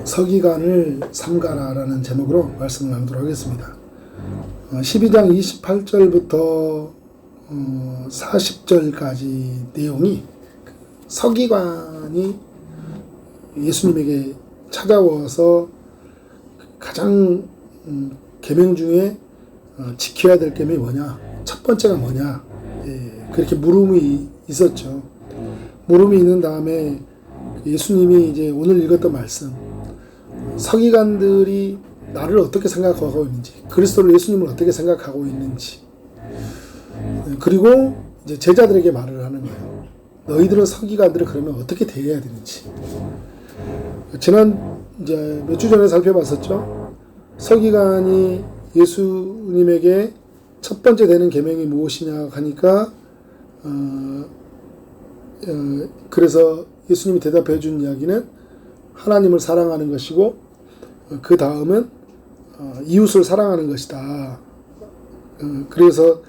서기관을 삼가라라는 제목으로 말씀을 나누도록 하겠습니다. 12장 28절부터 40절까지 내용이 서기관이 예수님에게 찾아와서 가장 계명 중에 지켜야 될 계명이 뭐냐, 첫 번째가 뭐냐, 그렇게 물음이 있었죠. 물음이 있는 다음에 예수님이 이제 오늘 읽었던 말씀, 서기관들이 나를 어떻게 생각하고 있는지, 그리스도를, 예수님을 어떻게 생각하고 있는지, 그리고 이제 제자들에게 말을 하는 거예요. 너희들은 서기관들을 그러면 어떻게 대해야 되는지. 지난 이제 몇 주 전에 살펴봤었죠. 서기관이 예수님에게 첫 번째 되는 계명이 무엇이냐 하니까 그래서 예수님이 대답해 준 이야기는 하나님을 사랑하는 것이고, 그 다음은 이웃을 사랑하는 것이다. 그래서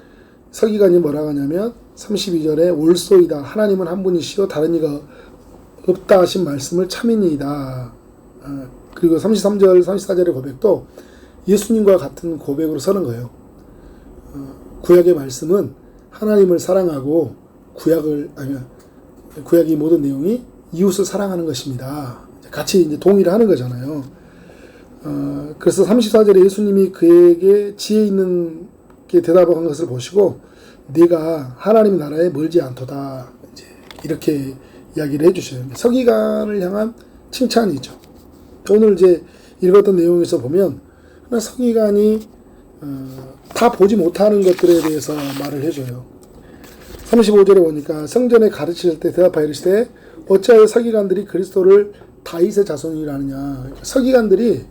서기관이 뭐라고 하냐면 32절에 올소이다. 하나님은 한 분이시요 다른 이가 없다 하신 말씀을 참이니이다. 그리고 33절, 34절의 고백도 예수님과 같은 고백으로 서는 거예요. 구약의 말씀은 하나님을 사랑하고 구약의 모든 내용이 이웃을 사랑하는 것입니다. 같이 이제 동의를 하는 거잖아요. 그래서 34절에 예수님이 그에게 지혜 있는 게 대답한 것을 보시고 네가 하나님의 나라에 멀지 않도다, 이제 이렇게 이야기를 해주셔요. 서기관을 향한 칭찬이죠. 오늘 이제 읽었던 내용에서 보면 서기관이 다 보지 못하는 것들에 대해서 말을 해줘요. 35절에 보니까 성전에 가르칠 때 대답하여 이르시되 어찌하여 서기관들이 그리스도를 다윗의 자손이라느냐. 서기관들이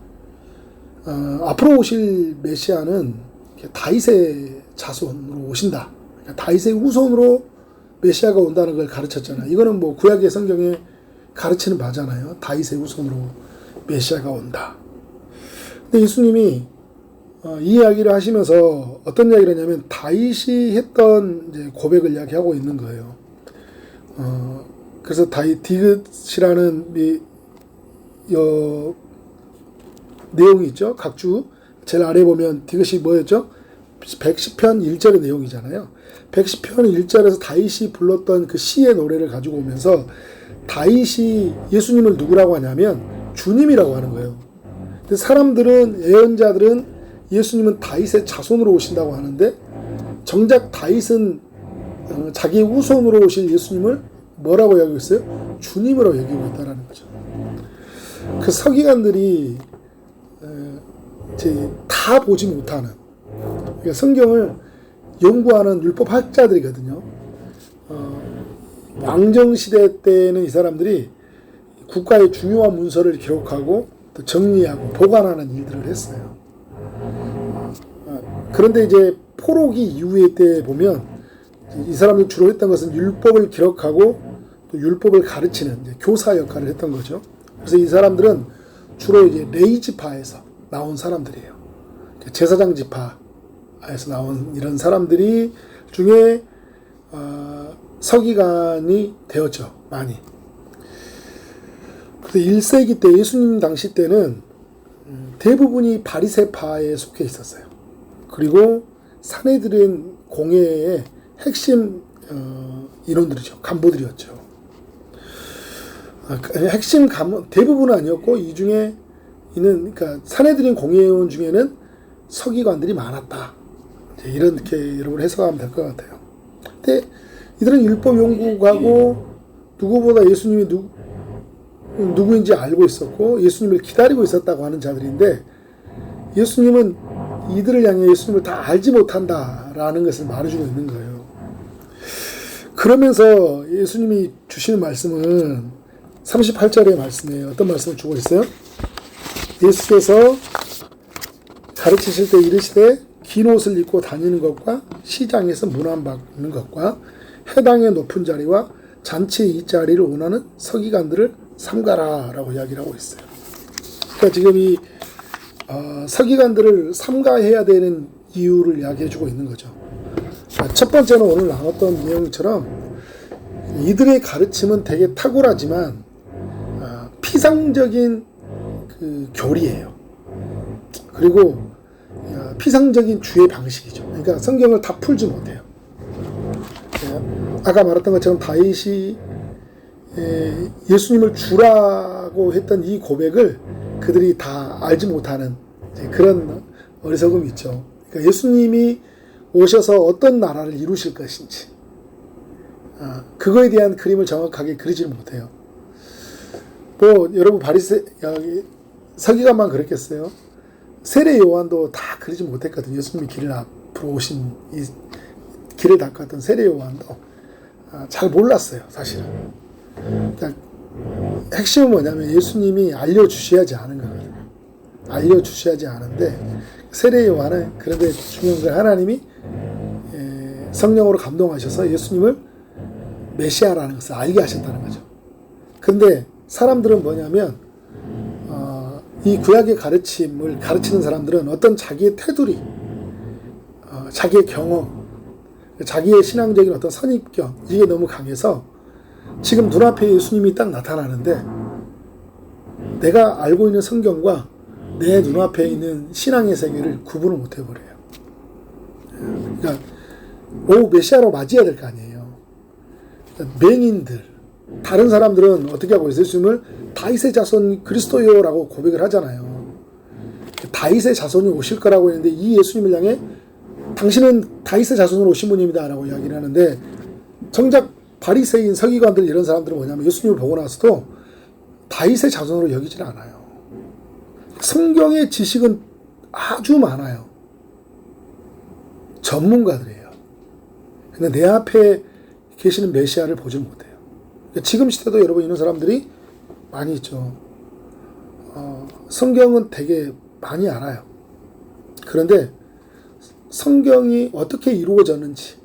앞으로 오실 메시아는 다윗의 자손으로 오신다, 다윗의 후손으로 메시아가 온다는 걸 가르쳤잖아요. 이거는 뭐 구약의 성경에 가르치는 바잖아요. 다윗의 후손으로 메시아가 온다. 근데 예수님이 이 이야기를 하시면서 어떤 이야기를 하냐면 다윗이 했던 이제 고백을 이야기하고 있는 거예요. 그래서 디귿이라는 내용이 있죠. 각주 제일 아래 보면 디귿이 뭐였죠? 110편 1절의 내용이잖아요. 110편 1절에서 다윗이 불렀던 그 시의 노래를 가지고 오면서 다윗이 예수님을 누구라고 하냐면 주님이라고 하는 거예요. 근데 사람들은, 예언자들은 예수님은 다윗의 자손으로 오신다고 하는데 정작 다윗은 자기의 후손으로 오실 예수님을 뭐라고 여기고 있어요? 주님으로 여기고 있다는 거죠. 그 서기관들이 다 보지 못하는, 그러니까 성경을 연구하는 율법학자들이거든요. 왕정시대 때는 이 사람들이 국가의 중요한 문서를 기록하고 또 정리하고 보관하는 일들을 했어요. 그런데 이제 포로기 이후의 때 보면 이 사람들이 주로 했던 것은 율법을 기록하고 또 율법을 가르치는 이제 교사 역할을 했던 거죠. 그래서 이 사람들은 주로 이제 레이지파에서 나온 사람들이에요. 제사장 지파에서 나온 이런 사람들이 중에 서기관이 되었죠, 많이. 그래서 1세기 때, 예수님 당시 때는 대부분이 바리새파에 속해 있었어요. 그리고 산헤드린 공회의 핵심 인원들이죠, 간부들이었죠. 핵심 대부분은 아니었고 이 중에 있는, 그러니까 산헤드린 공회의원 중에는 서기관들이 많았다, 이렇게 여러분 해석하면 될 것 같아요. 근데 이들은 율법 연구가고 누구보다 예수님이 누구인지 알고 있었고 예수님을 기다리고 있었다고 하는 자들인데, 예수님은 이들을 향해 예수님을 다 알지 못한다라는 것을 말해주고 있는 거예요. 그러면서 예수님이 주시는 말씀은 38절의 말씀이에요. 어떤 말씀을 주고 있어요? 예수께서 가르치실 때 이르시되 긴 옷을 입고 다니는 것과 시장에서 문안 받는 것과 회당의 높은 자리와 잔치의 이 자리를 원하는 서기관들을 삼가라 라고 이야기를 하고 있어요. 그러니까 지금 이 서기관들을 삼가해야 되는 이유를 이야기해 주고 있는 거죠. 첫 번째는 오늘 나눴던 내용처럼 이들의 가르침은 되게 탁월하지만 피상적인 그 교리예요. 그리고 피상적인 주의 방식이죠. 그러니까 성경을 다 풀지 못해요. 아까 말했던 것처럼 다윗이 예수님을 주라고 했던 이 고백을 그들이 다 알지 못하는 그런 어리석음이 있죠. 그러니까 예수님이 오셔서 어떤 나라를 이루실 것인지 그거에 대한 그림을 정확하게 그리지를 못해요. 뭐 여러분 서기관만 그랬겠어요? 세례 요한도 다 그리지 못했거든요. 예수님이 길을 앞으로 오신 이 길을 닦았던 세례 요한도 잘 몰랐어요, 사실은. 그러니까 핵심은 뭐냐면 예수님이 알려주셔야지 않은 거거든요. 알려주셔야지 않은데 세례 요한은 그런데 중요한 건 하나님이 성령으로 감동하셔서 예수님을 메시아라는 것을 알게 하셨다는 거죠. 근데 사람들은 뭐냐면 이 구약의 가르침을 가르치는 사람들은 어떤 자기의 테두리, 자기의 경험, 자기의 신앙적인 어떤 선입견 이게 너무 강해서 지금 눈앞에 예수님이 딱 나타나는데 내가 알고 있는 성경과 내 눈앞에 있는 신앙의 세계를 구분을 못 해버려요. 그러니까 메시아로 맞이해야 될 거 아니에요. 그러니까 맹인들, 다른 사람들은 어떻게 하고 있어요? 예수님을 다윗의 자손 그리스도요라고 고백을 하잖아요. 다윗의 자손이 오실 거라고 했는데 이 예수님을 향해 당신은 다윗의 자손으로 오신 분입니다 라고 이야기를 하는데 정작 바리새인 서기관들 이런 사람들은 뭐냐면 예수님을 보고 나서도 다윗의 자손으로 여기질 않아요. 성경의 지식은 아주 많아요. 전문가들이에요. 근데 내 앞에 계시는 메시아를 보질 못해요. 지금 시대도 여러분 이런 사람들이 많이 있죠. 성경은 되게 많이 알아요. 그런데 성경이 어떻게 이루어졌는지,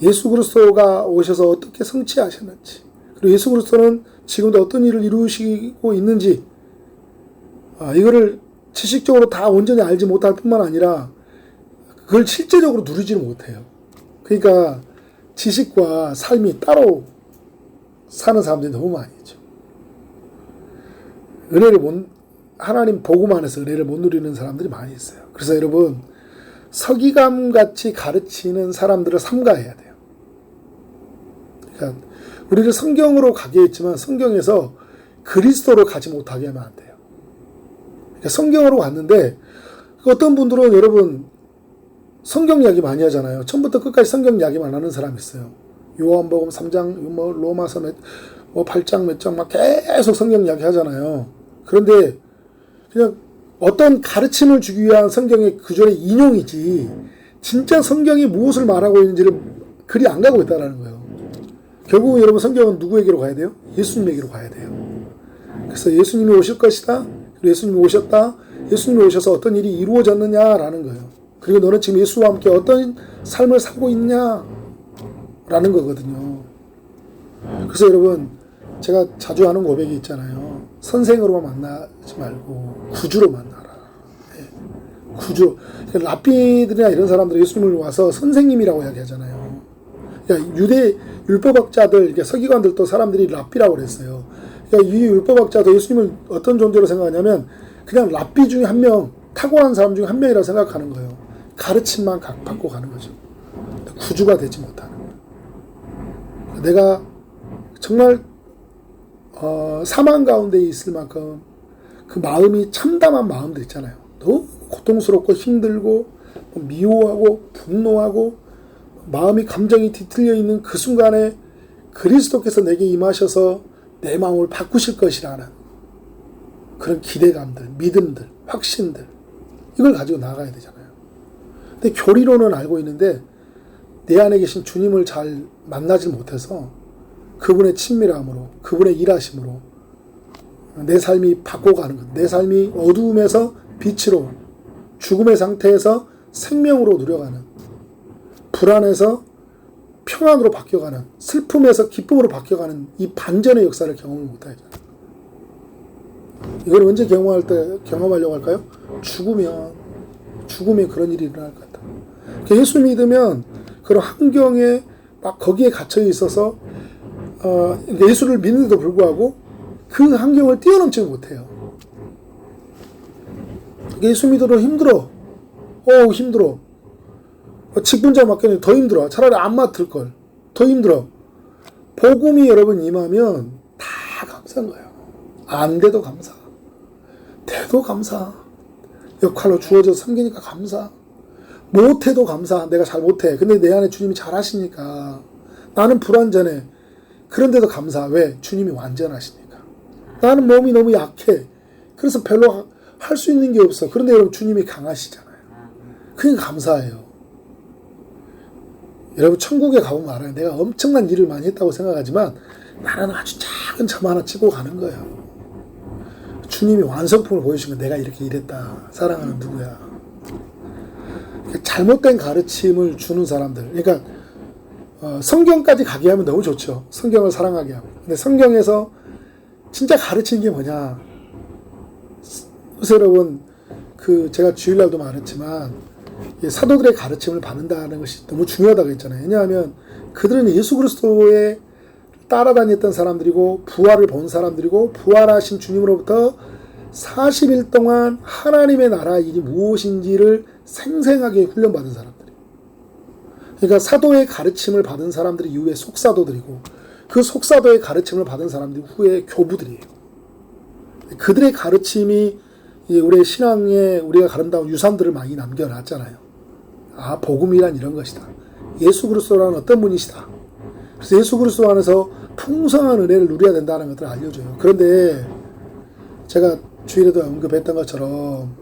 예수 그리스도가 오셔서 어떻게 성취하셨는지, 그리고 예수 그리스도는 지금도 어떤 일을 이루시고 있는지, 이거를 지식적으로 다 온전히 알지 못할 뿐만 아니라 그걸 실제적으로 누리지를 못해요. 그러니까 지식과 삶이 따로 사는 사람들이 너무 많이 있죠. 하나님 복음 안에서 은혜를 못 누리는 사람들이 많이 있어요. 그래서 여러분 서기관같이 가르치는 사람들을 삼가해야 돼요. 그러니까 우리를 성경으로 가게 했지만 성경에서 그리스도로 가지 못하게 하면 안 돼요. 그러니까 성경으로 갔는데 어떤 분들은 여러분 성경 이야기 많이 하잖아요. 처음부터 끝까지 성경 이야기만 하는 사람이 있어요. 요한복음 3장, 로마서 8장 몇 장 막 계속 성경 이야기 하잖아요. 그런데 그냥 어떤 가르침을 주기 위한 성경의 구절의 인용이지 진짜 성경이 무엇을 말하고 있는지를 그리 안 가고 있다는 거예요. 결국은 여러분 성경은 누구에게로 가야 돼요? 예수님에게로 가야 돼요. 그래서 예수님이 오실 것이다. 예수님이 오셨다. 예수님이 오셔서 어떤 일이 이루어졌느냐라는 거예요. 그리고 너는 지금 예수와 함께 어떤 삶을 살고 있냐라는 거거든요. 그래서 여러분 제가 자주 하는 고백이 있잖아요. 선생으로만 만나지 말고 구주로 만나라. 네. 구주. 그러니까 랍비들이나 이런 사람들이 예수님을 와서 선생님이라고 이야기하잖아요. 그러니까 유대 율법학자들, 서기관들도 사람들이 랍비라고 그랬어요. 그러니까 이 율법학자도 예수님을 어떤 존재로 생각하냐면 그냥 랍비 중에 한 명, 탁월한 사람 중에 한 명이라고 생각하는 거예요. 가르침만 받고 가는 거죠. 구주가 되지 못하는 거예요. 내가 정말 사망 가운데 있을 만큼 그 마음이 참담한 마음들 있잖아요. 너무 고통스럽고 힘들고 미워하고 분노하고 마음이 감정이 뒤틀려 있는 그 순간에 그리스도께서 내게 임하셔서 내 마음을 바꾸실 것이라는 그런 기대감들, 믿음들, 확신들 이걸 가지고 나가야 되잖아요. 근데 교리로는 알고 있는데 내 안에 계신 주님을 잘 만나지 못해서 그분의 친밀함으로, 그분의 일하심으로 내 삶이 바꿔가는 것, 내 삶이 어두움에서 빛으로, 죽음의 상태에서 생명으로 누려가는, 불안에서 평안으로 바뀌어가는, 슬픔에서 기쁨으로 바뀌어가는 이 반전의 역사를 경험을 못하죠. 이걸 언제 경험하려고 할까요? 죽으면 그런 일이 일어날 것 같다. 예수 믿으면 그런 환경에 막 거기에 갇혀 있어서 예수를 믿는데도 불구하고 그 환경을 뛰어넘지 못해요. 예수 믿어도 힘들어. 힘들어. 직분자 맡기는 더 힘들어. 차라리 안 맡을걸. 더 힘들어. 복음이 여러분 임하면 다 감사한 거예요. 안 돼도 감사. 돼도 감사. 역할로 주어져서 섬기니까 감사. 못해도 감사. 내가 잘 못해. 근데 내 안에 주님이 잘하시니까. 나는 불완전해. 그런데도 감사. 왜? 주님이 완전하시니까. 나는 몸이 너무 약해. 그래서 별로 할 수 있는 게 없어. 그런데 여러분 주님이 강하시잖아요. 그러니까 감사해요. 여러분 천국에 가보면 알아요. 내가 엄청난 일을 많이 했다고 생각하지만 나는 아주 작은 점 하나 치고 가는 거예요. 주님이 완성품을 보여주신 거 내가 이렇게 일했다. 사랑하는 누구야. 잘못된 가르침을 주는 사람들. 그러니까 성경까지 가게 하면 너무 좋죠. 성경을 사랑하게 하고. 근데 성경에서 진짜 가르치는 게 뭐냐. 그래서 여러분 제가 주일날도 말했지만 사도들의 가르침을 받는다는 것이 너무 중요하다고 했잖아요. 왜냐하면 그들은 예수 그리스도에 따라다녔던 사람들이고 부활을 본 사람들이고 부활하신 주님으로부터 40일 동안 하나님의 나라 일이 무엇인지를 생생하게 훈련받은 사람들이에요. 그러니까 사도의 가르침을 받은 사람들이 이후에 속사도들이고 그 속사도의 가르침을 받은 사람들이 후에 교부들이에요. 그들의 가르침이 우리의 신앙에 우리가 가른다운 유산들을 많이 남겨놨잖아요. 복음이란 이런 것이다. 예수 그리스도라는 어떤 분이시다. 그래서 예수 그리스도 안에서 풍성한 은혜를 누려야 된다는 것들을 알려줘요. 그런데 제가 주일에도 언급했던 것처럼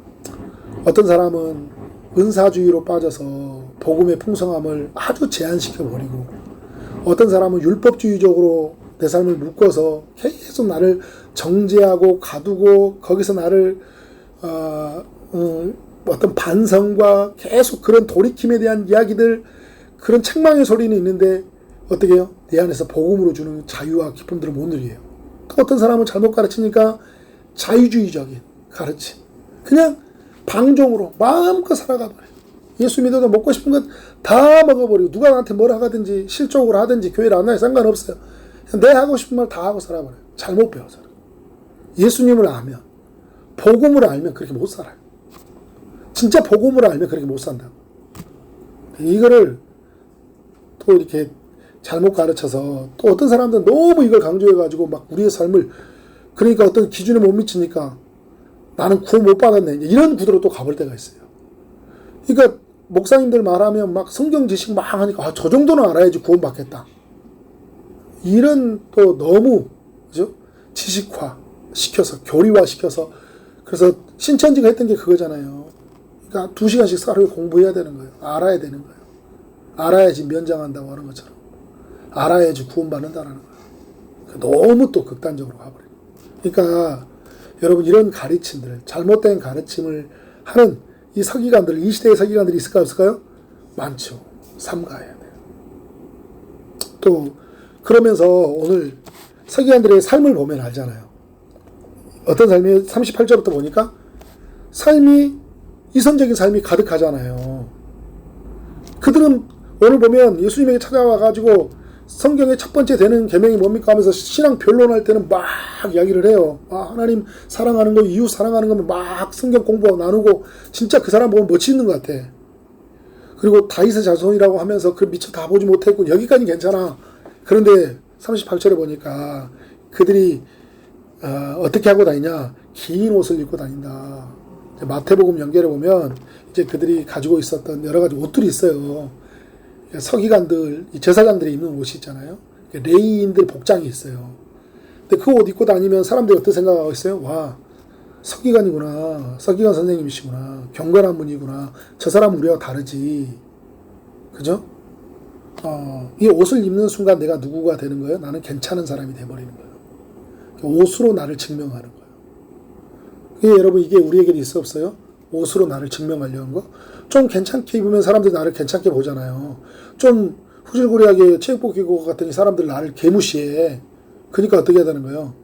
어떤 사람은 은사주의로 빠져서 복음의 풍성함을 아주 제한시켜버리고 어떤 사람은 율법주의적으로 내 삶을 묶어서 계속 나를 정죄하고 가두고 거기서 나를 어떤 반성과 계속 그런 돌이킴에 대한 이야기들 그런 책망의 소리는 있는데 어떻게 해요? 내 안에서 복음으로 주는 자유와 기쁨들을 못 누려요. 또 어떤 사람은 잘못 가르치니까 자유주의적인 가르침 그냥 방종으로 마음껏 살아가 버려요. 예수 믿어도 먹고 싶은 것 다 먹어버리고 누가 나한테 뭘 하든지 실적으로 하든지 교회를 안 나요. 상관없어요. 그냥 내 하고 싶은 말 다 하고 살아버려요. 잘못 배워서. 예수님을 알면 복음을 알면 그렇게 못 살아요. 진짜 복음을 알면 그렇게 못 산다고. 이거를 또 이렇게 잘못 가르쳐서 또 어떤 사람들은 너무 이걸 강조해가지고 막 우리의 삶을 그러니까 어떤 기준에 못 미치니까 나는 구원 못 받았네. 이런 구도로 또 가볼 때가 있어요. 그러니까 목사님들 말하면 막 성경 지식 막 하니까 저 정도는 알아야지 구원 받겠다. 이런 또 너무 그죠? 지식화 시켜서 교리화 시켜서 그래서 신천지가 했던 게 그거잖아요. 그러니까 2시간씩 하루에 공부해야 되는 거예요. 알아야 되는 거예요. 알아야지 면장한다고 하는 것처럼 알아야지 구원받는다라는 거예요. 너무 또 극단적으로 가버려요. 그러니까 여러분 이런 가르침들 잘못된 가르침을 하는 이 서기관들 이 시대의 서기관들이 있을까 없을까요? 많죠. 삼가해야 돼요. 또 그러면서 오늘 서기관들의 삶을 보면 알잖아요. 어떤 삶이 38절부터 보니까 삶이 이성적인 삶이 가득하잖아요. 그들은 오늘 보면 예수님에게 찾아와가지고 성경의 첫 번째 되는 계명이 뭡니까 하면서 신앙 변론할 때는 막 이야기를 해요. 하나님 사랑하는 거, 이웃 사랑하는 거면 막 성경 공부하고 나누고 진짜 그 사람 보면 멋있는 것 같아. 그리고 다윗의 자손이라고 하면서 그 미처 다 보지 못했고 여기까지 괜찮아. 그런데 38절에 보니까 그들이 어떻게 하고 다니냐? 긴 옷을 입고 다닌다. 마태복음 연결해 보면 이제 그들이 가지고 있었던 여러 가지 옷들이 있어요. 서기관들, 제사장들이 입는 옷이 있잖아요. 레위인들 복장이 있어요. 근데 그 옷 입고 다니면 사람들이 어떻게 생각하고 있어요? 와, 서기관이구나. 서기관 선생님이시구나. 경건한 분이구나. 저 사람은 우리와 다르지. 그죠? 이 옷을 입는 순간 내가 누구가 되는 거예요? 나는 괜찮은 사람이 돼버리는 거예요. 옷으로 나를 증명하는 거예요. 여러분 이게 우리에게도 있어 없어요? 옷으로 나를 증명하려는 거? 좀 괜찮게 입으면 사람들이 나를 괜찮게 보잖아요. 좀 후질구리하게 체육복 입고 갔더니 사람들 나를 개무시해. 그러니까 어떻게 해야 되는 거예요?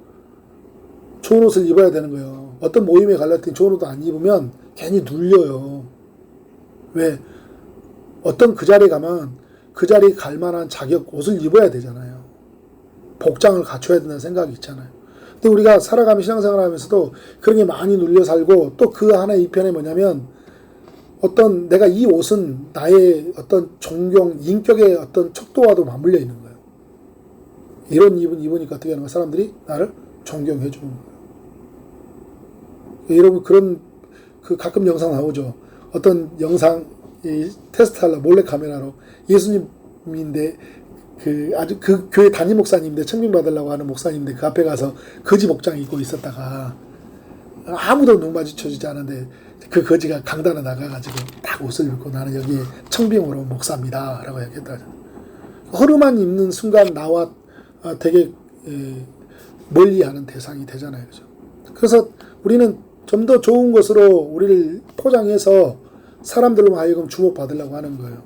좋은 옷을 입어야 되는 거예요. 어떤 모임에 갈랬더니 좋은 옷 안 입으면 괜히 눌려요. 왜? 어떤 그 자리에 가면 그 자리에 갈 만한 자격 옷을 입어야 되잖아요. 복장을 갖춰야 된다는 생각이 있잖아요. 근데 우리가 살아가며 신앙생활 하면서도 그런 게 많이 눌려 살고 또 그 하나의 이편에 뭐냐면 어떤 내가 이 옷은 나의 어떤 존경, 인격의 어떤 척도와도 맞물려 있는 거예요. 이런 입은 입으니까 어떻게 하는 거야? 사람들이 나를 존경해 주는 거예요. 여러분 그런 그 가끔 영상 나오죠. 어떤 영상 이 테스트 하려 몰래 카메라로 예수님인데 그 아주 그 교회 담임 목사님인데 청빙 받으려고 하는 목사님인데 그 앞에 가서 거지 복장 입고 있었다가 아무도 눈 마주쳐주지 않았는데 그 거지가 강단에 나가가지고 딱 옷을 입고 나는 여기 청빙으로 목사입니다 라고 얘기했다. 허름한 입는 순간 나와 되게 멀리하는 대상이 되잖아요. 그죠? 그래서 우리는 좀 더 좋은 것으로 우리를 포장해서 사람들로 하여금 주목받으려고 하는 거예요.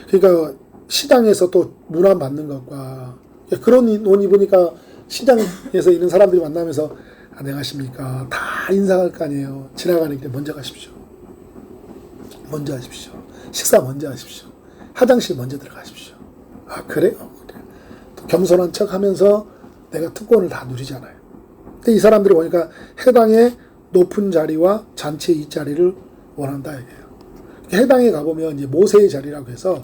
그러니까 시장에서 또 문안받는 것과 그런 옷 입으니까 시장에서 있는 사람들이 만나면서 안녕하십니까 다 인사할 거 아니에요. 지나가니까 먼저 가십시오. 먼저 하십시오. 식사 먼저 하십시오. 화장실 먼저 들어가십시오. 아 그래요? 그래. 또 겸손한 척 하면서 내가 특권을 다 누리잖아요. 근데 이 사람들이 보니까 해당의 높은 자리와 잔치의 이 자리를 원한다 이게요. 해당에 가보면 이제 모세의 자리라고 해서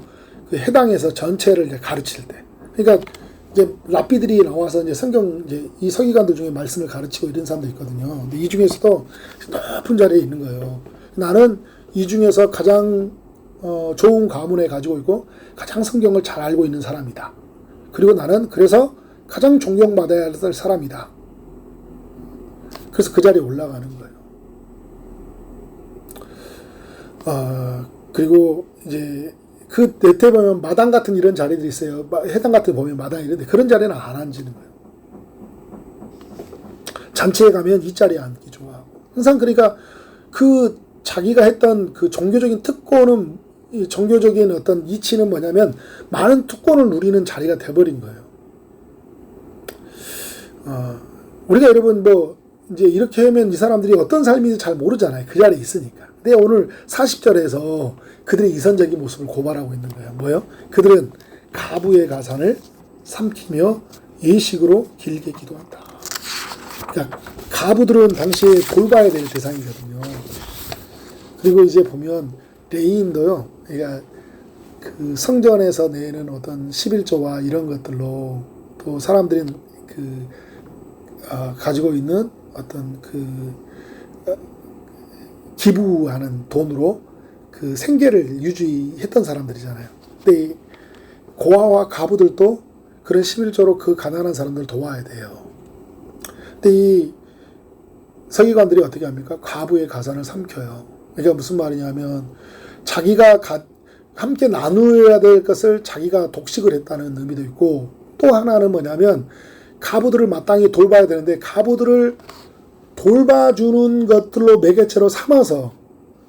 그 해당에서 전체를 이제 가르칠 때, 그러니까 이제 랍비들이 나와서 이제 성경 이제 이 서기관들 중에 말씀을 가르치고 이런 사람도 있거든요. 근데 이 중에서도 높은 자리에 있는 거예요. 나는 이 중에서 가장 좋은 가문에 가지고 있고 가장 성경을 잘 알고 있는 사람이다. 그리고 나는 그래서 가장 존경받아야 할 사람이다. 그래서 그 자리에 올라가는 거예요. 그리고 이제 그 네트에 보면 마당 같은 이런 자리들이 있어요. 해당 같은 데 보면 마당 이런데 그런 자리는 안 앉는 거예요. 잔치에 가면 이 자리에 앉기 좋아하고 항상 그러니까 그 자기가 했던 그 종교적인 특권은 종교적인 어떤 이치는 뭐냐면 많은 특권을 누리는 자리가 돼버린 거예요. 우리가 여러분 뭐 이제 이렇게 하면 이 사람들이 어떤 삶인지 잘 모르잖아요. 그 자리에 있으니까. 근데 오늘 40절에서 그들의 이선적인 모습을 고발하고 있는 거예요. 뭐요? 그들은 가부의 가산을 삼키며 예식으로 길게 기도한다. 그러니까 가부들은 당시에 돌봐야 될 대상이거든요. 그리고 이제 보면 레위인도요. 그러니까 그 성전에서 내는 어떤 11조와 이런 것들로 또 사람들이 가지고 있는 어떤 기부하는 돈으로 그 생계를 유지했던 사람들이잖아요. 근데 이 고아와 가부들도 그런 11조로 그 가난한 사람들을 도와야 돼요. 근데 이 서기관들이 어떻게 합니까? 가부의 가산을 삼켜요. 그러니까 무슨 말이냐면 자기가 함께 나누어야 될 것을 자기가 독식을 했다는 의미도 있고 또 하나는 뭐냐면 가부들을 마땅히 돌봐야 되는데 가부들을 돌봐주는 것들로 매개체로 삼아서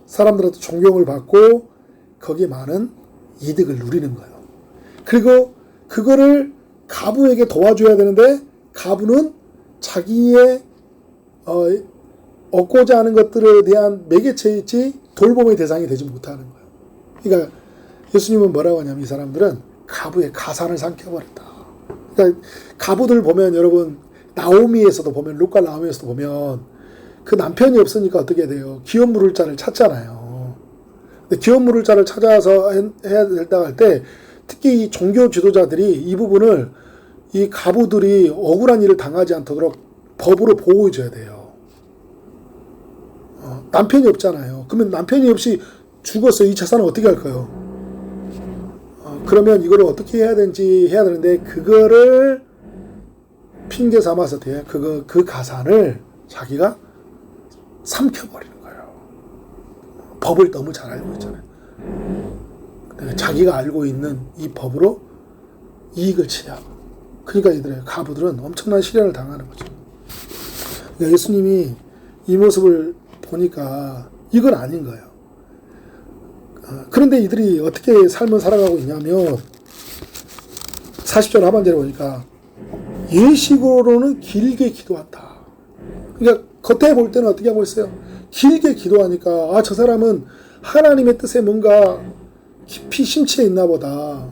사람들한테 존경을 받고 거기에 많은 이득을 누리는 거예요. 그리고 그거를 가부에게 도와줘야 되는데 가부는 자기의 얻고자 하는 것들에 대한 매개체이지 돌봄의 대상이 되지 못하는 거예요. 그러니까 예수님은 뭐라고 하냐면 이 사람들은 가부의 가산을 삼켜버렸다. 그러니까 가부들 보면 여러분 나오미에서도 보면 루카 나오미에서도 보면 그 남편이 없으니까 어떻게 돼요? 기업 물을 자를 찾잖아요. 근데 기업 물을 자를 찾아서 해야 된다고 할 때 특히 이 종교 지도자들이 이 부분을 이 가부들이 억울한 일을 당하지 않도록 법으로 보호해줘야 돼요. 남편이 없잖아요. 그러면 남편이 없이 죽었어요. 이 재산을 어떻게 할까요? 그러면 이거를 어떻게 해야 되는지 해야 되는데 그거를 핑계 삼아서 그 가산을 자기가 삼켜버리는 거예요. 법을 너무 잘 알고 있잖아요. 자기가 알고 있는 이 법으로 이익을 취하고. 그러니까 이들의 가부들은 엄청난 시련을 당하는 거죠. 그러니까 예수님이 이 모습을 보니까 이건 아닌 거예요. 그런데 이들이 어떻게 삶을 살아가고 있냐면 40절 하반절에 보니까 예식으로는 길게 기도한다. 그러니까 겉에 볼 때는 어떻게 하고 있어요? 길게 기도하니까 저 사람은 하나님의 뜻에 뭔가 깊이 심취해 있나 보다.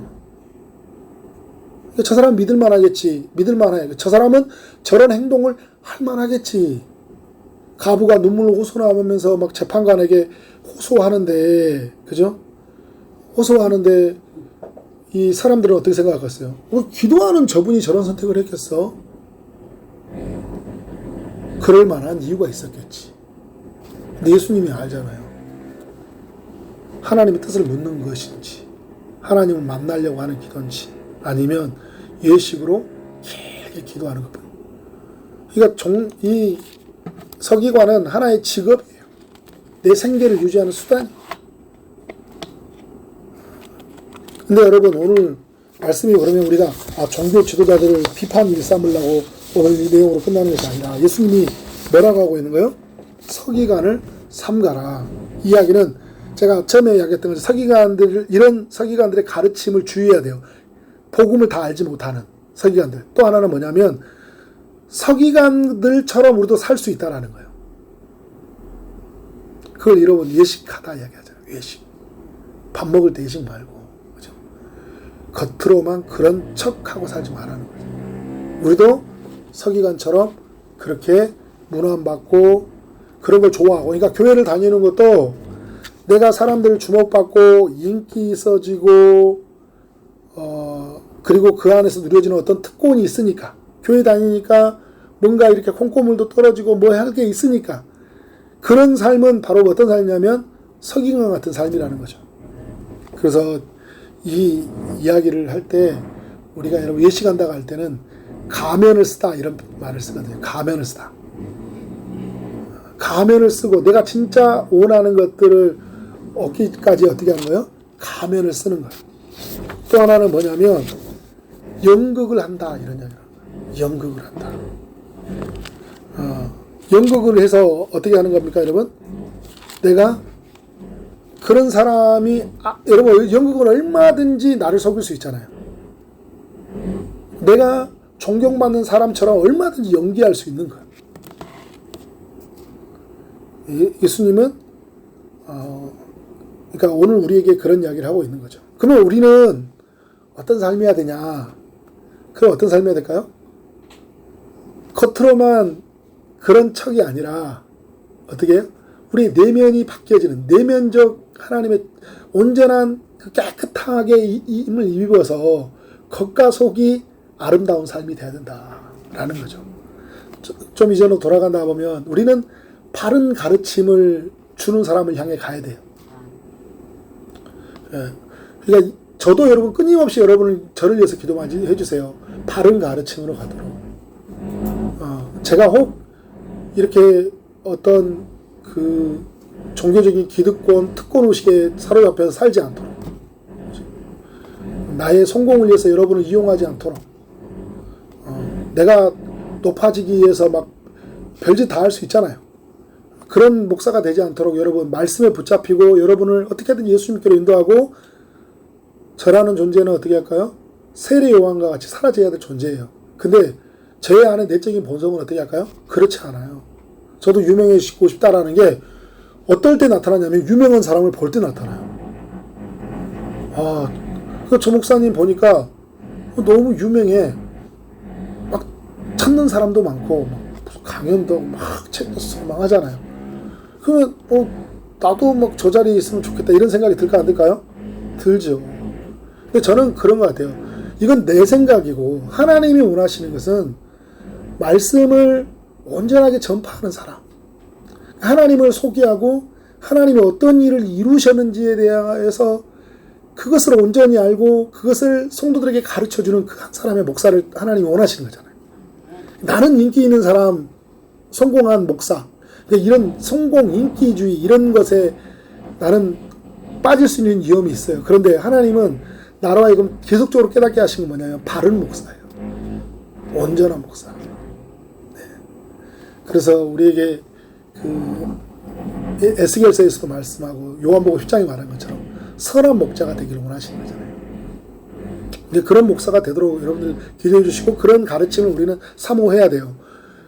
저 사람 믿을만하겠지. 믿을만해. 저 사람은 저런 행동을 할 만하겠지. 가부가 눈물로 호소하면서 막 재판관에게 호소하는데, 그죠? 호소하는데 이 사람들은 어떻게 생각했어요? 기도하는 저분이 저런 선택을 했겠어? 그럴 만한 이유가 있었겠지. 근데 예수님이 알잖아요. 하나님의 뜻을 묻는 것인지, 하나님을 만나려고 하는 기도인지, 아니면 예식으로 길게 기도하는 것뿐. 그러니까 이 서기관은 하나의 직업이에요. 내 생계를 유지하는 수단이에요. 근데 여러분, 오늘 말씀이 그러면 우리가 종교 지도자들을 비판 일삼으려고 오늘 이 내용으로 끝나는 것이 아니라 예수님이 뭐라고 하고 있는 거예요? 서기관을 삼가라. 이 이야기는 제가 처음에 이야기했던 것처럼 이런 서기관들의 가르침을 주의해야 돼요. 복음을 다 알지 못하는 서기관들. 또 하나는 뭐냐면 서기관들처럼 우리도 살 수 있다라는 거예요. 그걸 여러분 예식하다 이야기하잖아요. 예식. 밥 먹을 때 예식 말고, 그죠? 겉으로만 그런 척하고 살지 말라는 거죠. 우리도 서기관처럼 그렇게 문안받고 그런 걸 좋아하고, 그러니까 교회를 다니는 것도 내가 사람들 주목받고 인기 있어지고 그리고 그 안에서 누려지는 어떤 특권이 있으니까, 교회 다니니까 뭔가 이렇게 콩고물도 떨어지고 뭐 할 게 있으니까, 그런 삶은 바로 어떤 삶이냐면 서기관 같은 삶이라는 거죠. 그래서 이 이야기를 할 때 우리가 여러분 예식한다고 할 때는 가면을 쓰다 이런 말을 쓰거든요. 가면을 쓰다. 가면을 쓰고 내가 진짜 원하는 것들을 얻기까지 어떻게 하는 거예요? 가면을 쓰는 거예요. 또 하나는 뭐냐면 연극을 한다 이런 이야기를 합니다. 연극을 한다. 연극을 해서 어떻게 하는 겁니까, 여러분? 내가 그런 사람이 여러분 연극은 얼마든지 나를 속일 수 있잖아요. 내가 존경받는 사람처럼 얼마든지 연기할 수 있는 거예요. 예수님은 그러니까 오늘 우리에게 그런 이야기를 하고 있는 거죠. 그러면 우리는 어떤 삶이어야 되냐? 그럼 어떤 삶이어야 될까요? 겉으로만 그런 척이 아니라 어떻게 해요? 우리 내면이 바뀌어지는 내면적 하나님의 온전한 깨끗하게 임을 입어서 겉과 속이 아름다운 삶이 돼야 된다라는 거죠. 좀 이전으로 돌아간다 보면 우리는 바른 가르침을 주는 사람을 향해 가야 돼요. 예. 그러니까 저도 여러분 끊임없이 여러분을 저를 위해서 기도 많이 해주세요. 바른 가르침으로 가도록. 제가 혹 이렇게 어떤 그 종교적인 기득권, 특권 의식에 사로잡혀서 살지 않도록, 나의 성공을 위해서 여러분을 이용하지 않도록, 내가 높아지기 위해서 막 별짓 다 할 수 있잖아요. 그런 목사가 되지 않도록 여러분 말씀에 붙잡히고 여러분을 어떻게든 예수님께로 인도하고, 저라는 존재는 어떻게 할까요? 세례 요한과 같이 사라져야 될 존재예요. 근데 제 안에 내적인 본성은 어떻게 할까요? 그렇지 않아요. 저도 유명해지고 싶다라는 게 어떨 때 나타나냐면 유명한 사람을 볼 때 나타나요. 저 목사님 보니까 너무 유명해. 막 찾는 사람도 많고 막 강연도 막 책도 쓰고 막 하잖아요. 그러면 나도 막 저 자리에 있으면 좋겠다 이런 생각이 들까 안 들까요? 들죠. 근데 저는 그런 것 같아요. 이건 내 생각이고 하나님이 원하시는 것은 말씀을 온전하게 전파하는 사람, 하나님을 소개하고 하나님이 어떤 일을 이루셨는지에 대해서 그것을 온전히 알고 그것을 성도들에게 가르쳐주는 그 한 사람의 목사를 하나님이 원하시는 거잖아요. 나는 인기 있는 사람, 성공한 목사, 이런 성공, 인기주의 이런 것에 나는 빠질 수 있는 위험이 있어요. 그런데 하나님은 나로 하여금 계속적으로 깨닫게 하신 건 뭐냐면 바른 목사예요. 온전한 목사. 네. 그래서 우리에게 에스겔서에서도 말씀하고 요한복음 10장에 말한 것처럼 선한 목자가 되기를 원하시는 거잖아요. 근데 그런 목사가 되도록 여러분들 기도해 주시고 그런 가르침을 우리는 사모해야 돼요.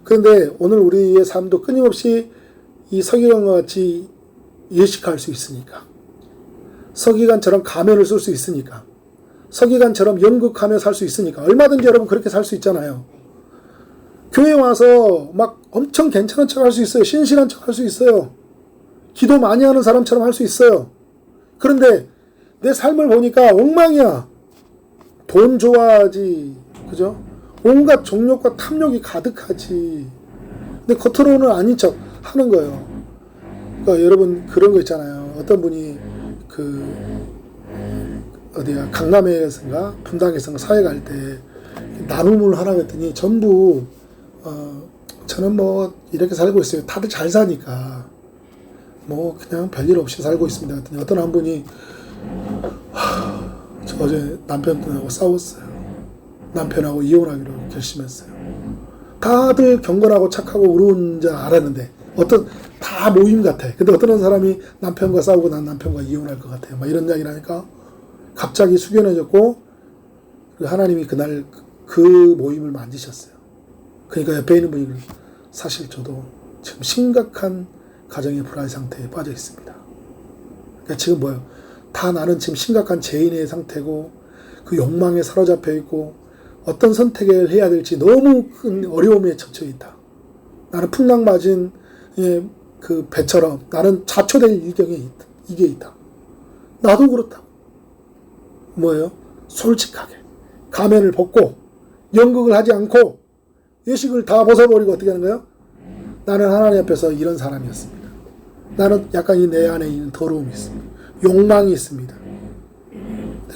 그런데 오늘 우리의 삶도 끊임없이 이 서기관과 같이 예식할 수 있으니까, 서기관처럼 가면을 쓸 수 있으니까, 서기관처럼 연극하며 살 수 있으니까. 얼마든지 여러분 그렇게 살 수 있잖아요. 교회 와서 막 엄청 괜찮은 척 할 수 있어요. 신실한 척 할 수 있어요. 기도 많이 하는 사람처럼 할 수 있어요. 그런데 내 삶을 보니까 엉망이야. 돈 좋아하지. 그죠? 온갖 정욕과 탐욕이 가득하지. 근데 겉으로는 아닌 척 하는 거예요. 그러니까 여러분 그런 거 있잖아요. 어떤 분이 어디야 강남에서인가 분당에서인가 사회 갈 때 나눔을 하라고 했더니 전부 저는 뭐 이렇게 살고 있어요. 다들 잘 사니까 뭐 그냥 별일 없이 살고 있습니다. 했더니 어떤 한 분이 저 어제 남편하고 싸웠어요. 남편하고 이혼하기로 결심했어요. 다들 경건하고 착하고 의로운 줄 알았는데 다 모임 같아. 근데 어떤 사람이 남편과 싸우고 난 남편과 이혼할 것 같아요. 막 이런 이야기를 하니까 갑자기 숙연해졌고 하나님이 그날 그 모임을 만지셨어요. 그러니까 옆에 있는 분이 사실 저도 지금 심각한 가정의 불화 상태에 빠져 있습니다. 그러니까 지금 뭐예요? 다 나는 지금 심각한 죄인의 상태고 그 욕망에 사로잡혀 있고 어떤 선택을 해야 될지 너무 큰 어려움에 처쳐 있다. 나는 풍랑 맞은 그 배처럼 나는 자초될 일경에 있다. 이게 있다. 나도 그렇다. 뭐예요? 솔직하게 가면을 벗고 연극을 하지 않고 예식을 다 벗어버리고 어떻게 하는 거예요? 나는 하나님 앞에서 이런 사람이었습니다. 나는 약간 내 안에 있는 더러움이 있습니다. 욕망이 있습니다.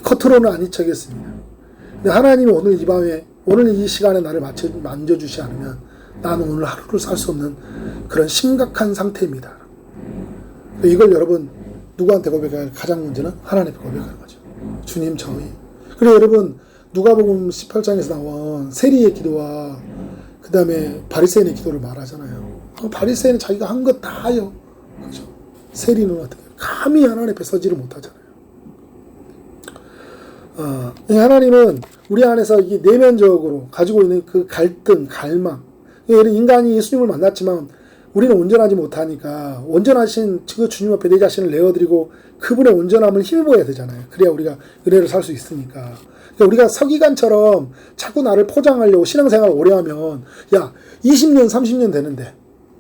겉으로는 아닌 척했습니다. 근데 하나님이 오늘 이 밤에 오늘 이 시간에 나를 만져주지 않으면 나는 오늘 하루를 살 수 없는 그런 심각한 상태입니다. 이걸 여러분 누구한테 고백할 가장 문제는 하나님께 고백하는 거죠. 주님 저희. 그리고 여러분 누가복음 18장에서 나온 세리의 기도와 그 다음에 바리새인의 기도를 말하잖아요. 바리새인은 자기가 한 것 다 해요. 그죠? 세리는 어떻게 감히 하나님 앞에 서지를 못하잖아요. 하나님은 우리 안에서 이 내면적으로 가지고 있는 그 갈등, 갈망. 인간이 예수님을 만났지만 우리는 온전하지 못하니까 온전하신 그 주님 앞에 내 자신을 내어드리고 그분의 온전함을 힘입어야 되잖아요. 그래야 우리가 은혜를 살 수 있으니까. 그러니까 우리가 서기관처럼 자꾸 나를 포장하려고 신앙생활을 오래 하면 야 20년 30년 되는데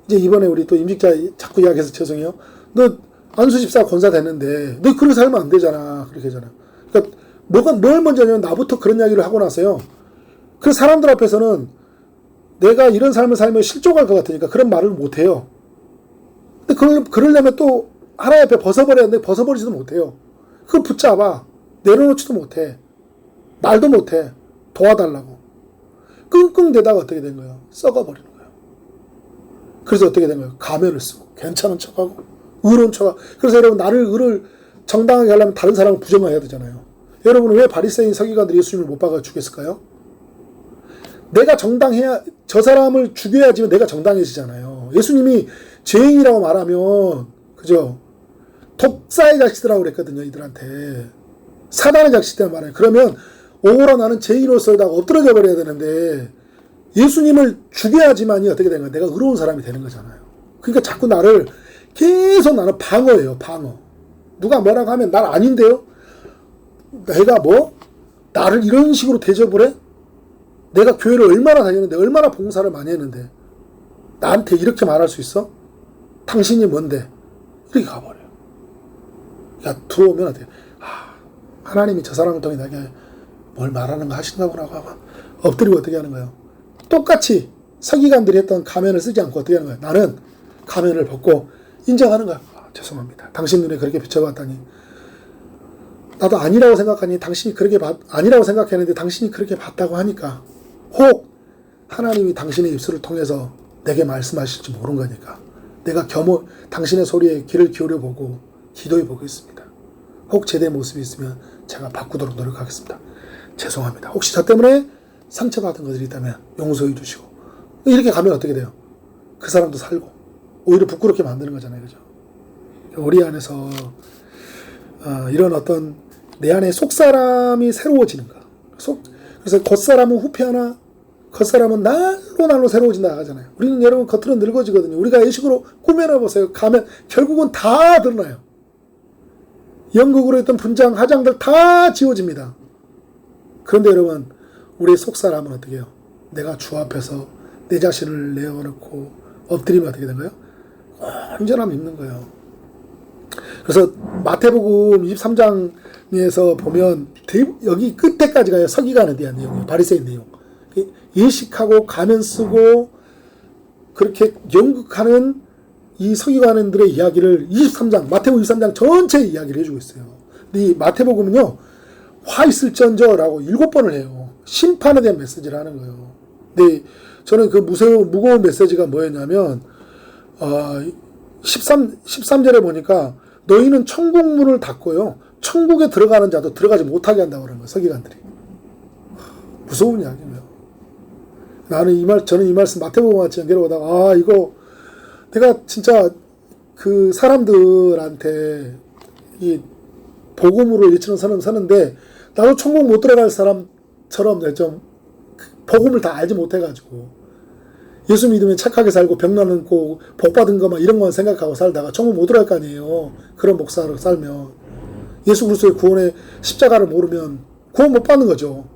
이제 이번에 우리 또 임직자 자꾸 이야기해서 죄송해요. 너 안수집사 권사 됐는데 너 그렇게 살면 안 되잖아. 그렇게 하잖아. 그러니까 뭘 먼저 하냐면 나부터 그런 이야기를 하고 나서요. 그 사람들 앞에서는 내가 이런 삶을 살면 실족할 것 같으니까 그런 말을 못해요. 근데 그러려면 또 하나님 앞에 벗어버려야 하는데 벗어버리지도 못해요. 그걸 붙잡아. 내려놓지도 못해. 말도 못해. 도와달라고. 끙끙대다가 어떻게 된 거예요? 썩어버리는 거예요. 그래서 어떻게 된 거예요? 가면을 쓰고 괜찮은 척하고 의로운 척하고. 그래서 여러분 나를 정당하게 하려면 다른 사람을 부정해야 되잖아요. 여러분은 왜 바리새인 서기관들이 예수님을 못 박아 죽였을까요? 내가 정당해야 저 사람을 죽여야지만 내가 정당해지잖아요. 예수님이 죄인이라고 말하면 그죠? 독사의 자식들이라고 그랬거든요. 이들한테. 사단의 자식들 말해요. 그러면 오호라 나는 죄인으로서다가 엎드러져 버려야 되는데 예수님을 죽여야지만이 어떻게 되는 거야? 내가 의로운 사람이 되는 거잖아요. 그러니까 자꾸 나를 계속 나는 방어해요. 방어. 누가 뭐라고 하면 난 아닌데요? 내가 나를 이런 식으로 대접을 해? 내가 교회를 얼마나 다녔는데 얼마나 봉사를 많이 했는데 나한테 이렇게 말할 수 있어? 당신이 뭔데? 이렇게 가버려요. 야 들어오면 어떻게 하나님이 저 사람을 통해 나에게 뭘 말하는 거 하신가 보라고 하고 엎드리고 어떻게 하는 거예요? 똑같이 서기관들이 했던 가면을 쓰지 않고 어떻게 하는 거예요? 나는 가면을 벗고 인정하는 거야. 죄송합니다. 당신 눈에 그렇게 비춰봤다니 나도 아니라고 생각하니 당신이 아니라고 생각했는데 당신이 그렇게 봤다고 하니까 혹 하나님이 당신의 입술을 통해서 내게 말씀하실지 모르는 거니까 내가 당신의 소리에 귀를 기울여 보고 기도해 보겠습니다. 혹 제대 모습이 있으면 제가 바꾸도록 노력하겠습니다. 죄송합니다. 혹시 저 때문에 상처받은 것들이 있다면 용서해 주시고 이렇게 가면 어떻게 돼요? 그 사람도 살고 오히려 부끄럽게 만드는 거잖아요. 그죠? 우리 안에서 이런 어떤 내 안에 속사람이 새로워지는 거. 그래서 겉사람은 후패하나 겉사람은 날로 새로워진다 하잖아요. 우리는 여러분 겉으로 늙어지거든요. 우리가 예식으로 꾸며놔보세요. 가면 결국은 다 드러나요. 영국으로 했던 분장, 화장들 다 지워집니다. 그런데 여러분, 우리 속사람은 어떻게 해요? 내가 주 앞에서 내 자신을 내어놓고 엎드리면 어떻게 된 거예요? 온전함 입는 거예요. 그래서 마태복음 23장에서 보면 여기 끝에까지 가요. 서기관에 대한 내용이에요. 바리새인 내용. 예식하고 가면 쓰고 그렇게 연극하는 이 서기관들의 이야기를 23장, 마태복음 23장 전체의 이야기를 해주고 있어요. 근데 이 마태복음은요, 화 있을지언저라고 7번을 해요. 심판에 대한 메시지를 하는 거예요. 근데 저는 그 무거운 메시지가 뭐였냐면, 13절에 보니까 너희는 천국 문을 닫고요, 천국에 들어가는 자도 들어가지 못하게 한다고 그러는 거예요, 서기관들이. 무서운 이야기예요. 저는 이 말씀 마태복음 같이 연결하다가, 이거 내가 진짜 그 사람들한테 이 복음으로 일치는 서는데, 나도 천국 못 들어갈 사람처럼 좀 복음을 다 알지 못해가지고, 예수 믿으면 착하게 살고 병난 않고 복 받은 것만 이런 것만 생각하고 살다가 천국 못 들어갈 거 아니에요. 그런 목사로 살면. 예수 그리스도의 구원의 십자가를 모르면 구원 못 받는 거죠.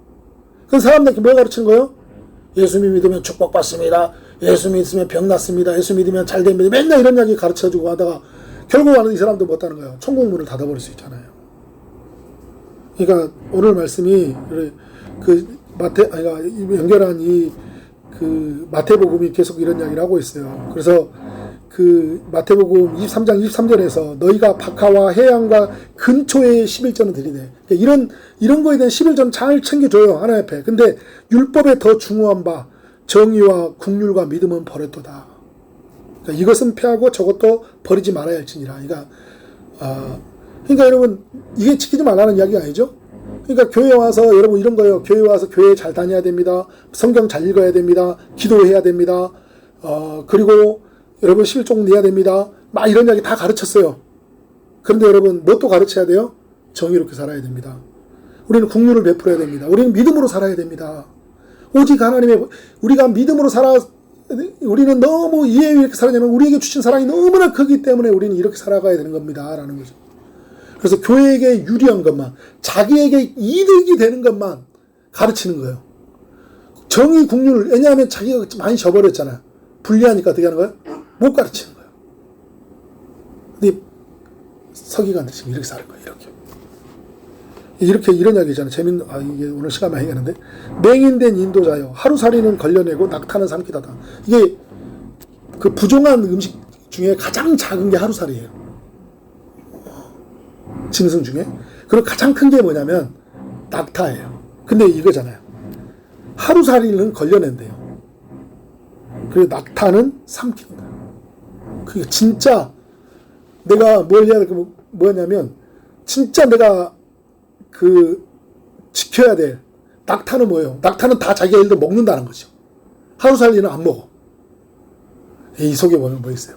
그럼 사람들에게 뭘 가르치는 거예요? 예수 믿으면 축복받습니다. 예수 믿으면 병 낫습니다. 예수 믿으면 잘 됩니다. 맨날 이런 이야기 가르쳐주고 하다가 결국 와는 이 사람도 못 하는 거예요. 천국 문을 닫아버릴 수 있잖아요. 그러니까 오늘 말씀이 연결한 마태복음이 계속 이런 이야기를 하고 있어요. 그래서 그 마태복음 23장 23절에서 너희가 박하와 해양과 근초의 11조는 드리네. 그러니까 이런 거에 대한 11조는 잘 챙겨줘요. 하나님 앞에. 근데 율법에 더 중요한 바 정의와 국률과 믿음은 버렸도다. 그러니까 이것은 피하고 저것도 버리지 말아야 할지니라. 그러니까 여러분, 이게 지키지 말라는 이야기가 아니죠? 그러니까 교회 와서 여러분 이런 거예요. 교회 와서 교회 잘 다녀야 됩니다. 성경 잘 읽어야 됩니다. 기도해야 됩니다. 그리고 여러분 11종 내야 됩니다. 막 이런 이야기 다 가르쳤어요. 그런데 여러분 뭣도 가르쳐야 돼요? 정의롭게 살아야 됩니다. 우리는 국률을 베풀어야 됩니다. 우리는 믿음으로 살아야 됩니다. 오직 우리가 믿음으로 우리는 너무 이해에 이렇게 살아내면 우리에게 주신 사랑이 너무나 크기 때문에 우리는 이렇게 살아가야 되는 겁니다. 라는 거죠. 그래서 교회에게 유리한 것만, 자기에게 이득이 되는 것만 가르치는 거예요. 정의, 국률, 왜냐하면 자기가 많이 져버렸잖아요. 불리하니까 어떻게 하는 거예요? 못 가르치는 거예요. 근데 서기관들이 지금 이렇게 사는 거예요. 이렇게 이런 이야기잖아요. 이게 오늘 시간 많이 가는데. 맹인된 인도자요. 하루살이는 걸려내고 낙타는 삼키다다. 이게 그 부종한 음식 중에 가장 작은 게 하루살이에요. 짐승 중에. 그리고 가장 큰 게 뭐냐면 낙타예요. 근데 이거잖아요. 하루살이는 걸려낸대요. 그리고 낙타는 삼킨다. 그게 진짜 내가 뭘 해야 될 게 뭐냐면 진짜 내가 지켜야 될 낙타는 뭐예요? 낙타는 다 자기가 일도 먹는다는 거죠. 하루살이는 안 먹어. 이 속에 보면 뭐 있어요?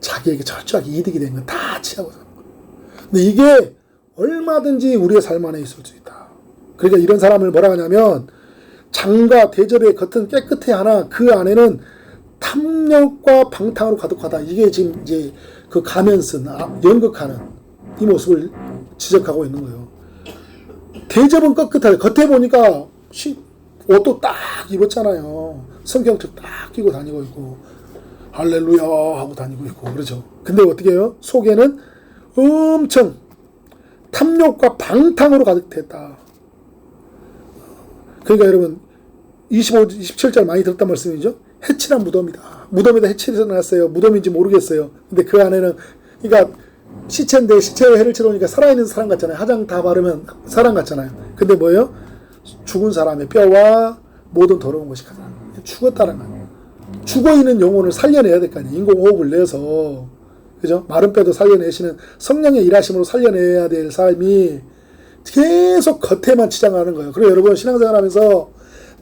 자기에게 철저하게 이득이 되는 건 다 취하고 사는 거예요. 근데 이게 얼마든지 우리의 삶 안에 있을 수 있다. 그러니까 이런 사람을 뭐라 하냐면 장과 대접의 겉은 깨끗해 하나 그 안에는 탐욕과 방탕으로 가득하다. 이게 지금 이제 그 가면 쓴 연극하는 이 모습을 지적하고 있는 거예요. 대접은 끗끗하게 겉에 보니까 옷도 딱 입었잖아요. 성경책 딱 끼고 다니고 있고 할렐루야 하고 다니고 있고 그렇죠. 근데 어떻게 해요? 속에는 엄청 탐욕과 방탕으로 가득했다. 그러니까 여러분 27절 많이 들었단 말씀이죠. 해칠한 무덤이다. 무덤에다 해칠이 났어요. 무덤인지 모르겠어요. 근데 그 안에는 그러니까 시체인데 시체에 해를 치러오니까 살아있는 사람 같잖아요. 화장 다 바르면 사람 같잖아요. 근데 뭐예요? 죽은 사람의 뼈와 모든 더러운 것이 가득한 죽었다는 거예요. 죽어있는 영혼을 살려내야 될 거 아니에요. 인공호흡을 내서 그죠? 마른 뼈도 살려내시는 성령의 일하심으로 살려내야 될 삶이 계속 겉에만 치장하는 거예요. 그리고 여러분 신앙생활하면서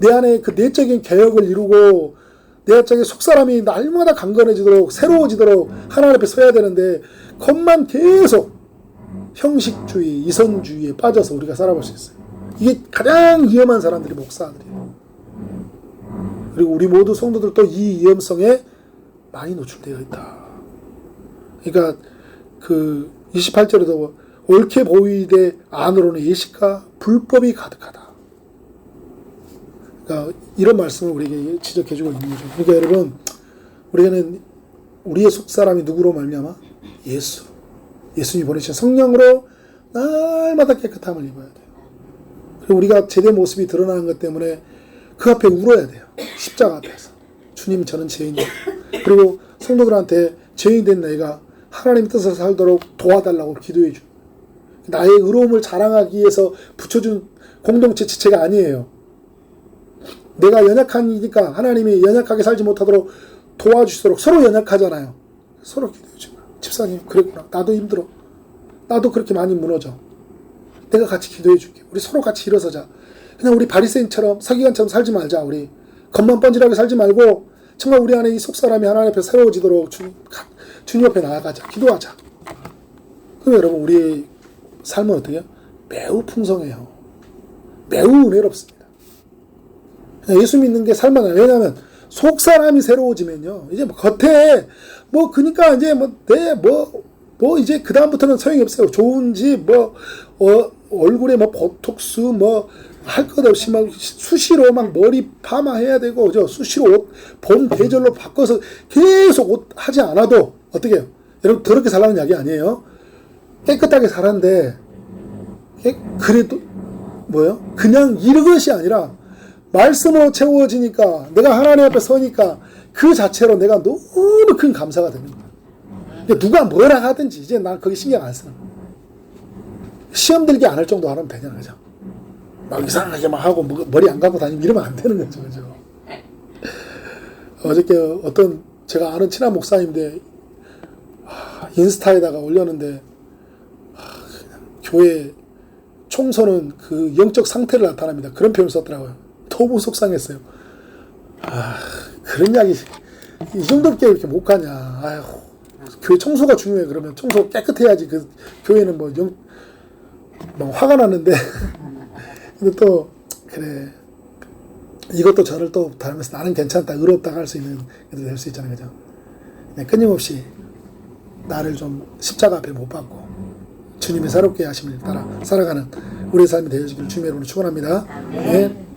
내 안에 그 내적인 개혁을 이루고 내 쪽에 속사람이 날마다 강건해지도록 새로워지도록 하나님 앞에 서야 되는데 겉만 계속 형식주의, 이성주의에 빠져서 우리가 살아볼 수 있어요. 이게 가장 위험한 사람들이 목사들이에요. 그리고 우리 모두 성도들도 이 위험성에 많이 노출되어 있다. 그러니까 그 28절에도 옳게 보이되 안으로는 예식과 불법이 가득하다. 그러니까 이런 말씀을 우리에게 지적해주고 있는 거죠. 그러니까 여러분, 우리는 우리의 속사람이 누구로 말미암아? 예수. 예수님이 보내신 성령으로 날마다 깨끗함을 입어야 돼요. 그리고 우리가 제대 모습이 드러나는 것 때문에 그 앞에 울어야 돼요. 십자가 앞에서. 주님, 저는 죄인이에요. 그리고 성도들한테 죄인 된 내가 하나님의 뜻을 살도록 도와달라고 기도해 줘. 나의 의로움을 자랑하기 위해서 붙여준 공동체 지체가 아니에요. 내가 연약하니까 하나님이 연약하게 살지 못하도록 도와주시도록 서로 연약하잖아요. 서로 기도해 줘. 집사님, 그랬구나. 나도 힘들어. 나도 그렇게 많이 무너져. 내가 같이 기도해 줄게. 우리 서로 같이 일어서자. 그냥 우리 바리새인처럼 서기관처럼 살지 말자. 우리 겉만 번지르하게 살지 말고 정말 우리 안에 이 속사람이 하나님 앞에 새로워지도록 주님 앞에 나아가자. 기도하자. 그럼 여러분, 우리의 삶은 어떻게 해요? 매우 풍성해요. 매우 은혜롭습니다. 예수 믿는 게 살만해요. 왜냐하면 속사람이 새로워지면요, 이제 뭐 겉에 그니까 이제 이제 그 다음부터는 소용이 없어요. 좋은지 얼굴에 보톡스 할 것 없이 수시로 머리 파마해야 되고, 수시로 옷 봄 계절로 바꿔서 계속 옷 하지 않아도 어떻게 해요? 여러분, 더럽게 살라는 이야기 아니에요. 깨끗하게 살았는데, 그래도 그냥 이것이 아니라 말씀으로 채워지니까, 내가 하나님 앞에 서니까 그 자체로 내가 너무 큰 감사가 되는 거야. 누가 뭐라 하든지 이제 난 거기 신경 안 쓰는 거야. 시험 들게 안 할 정도 하면 되냐, 그죠? 막 이상하게 막 하고 머리 안 감고 다니면 이러면 안 되는 거죠, 그죠? 어저께 어떤 제가 아는 친한 목사님인데 인스타에다가 올렸는데 교회 총선은 그 영적 상태를 나타납니다. 그런 표현을 썼더라고요. 너무 속상했어요. 그런 이야기 이 정도밖에 이렇게 못 가냐. 아휴, 교회 청소가 중요해. 그러면 청소 깨끗해야지. 그 교회는 화가 나는데 근데 또 그래, 이것도 저를 또 닮아서 나는 괜찮다, 의롭다 할 수 있는 것도 될 수 있잖아요, 그죠? 끊임없이 나를 좀 십자가 앞에 못 박고 주님의 새롭게 하심을 따라 살아가는 우리의 삶이 되어지기를 주님의 이름으로 축원합니다. 네.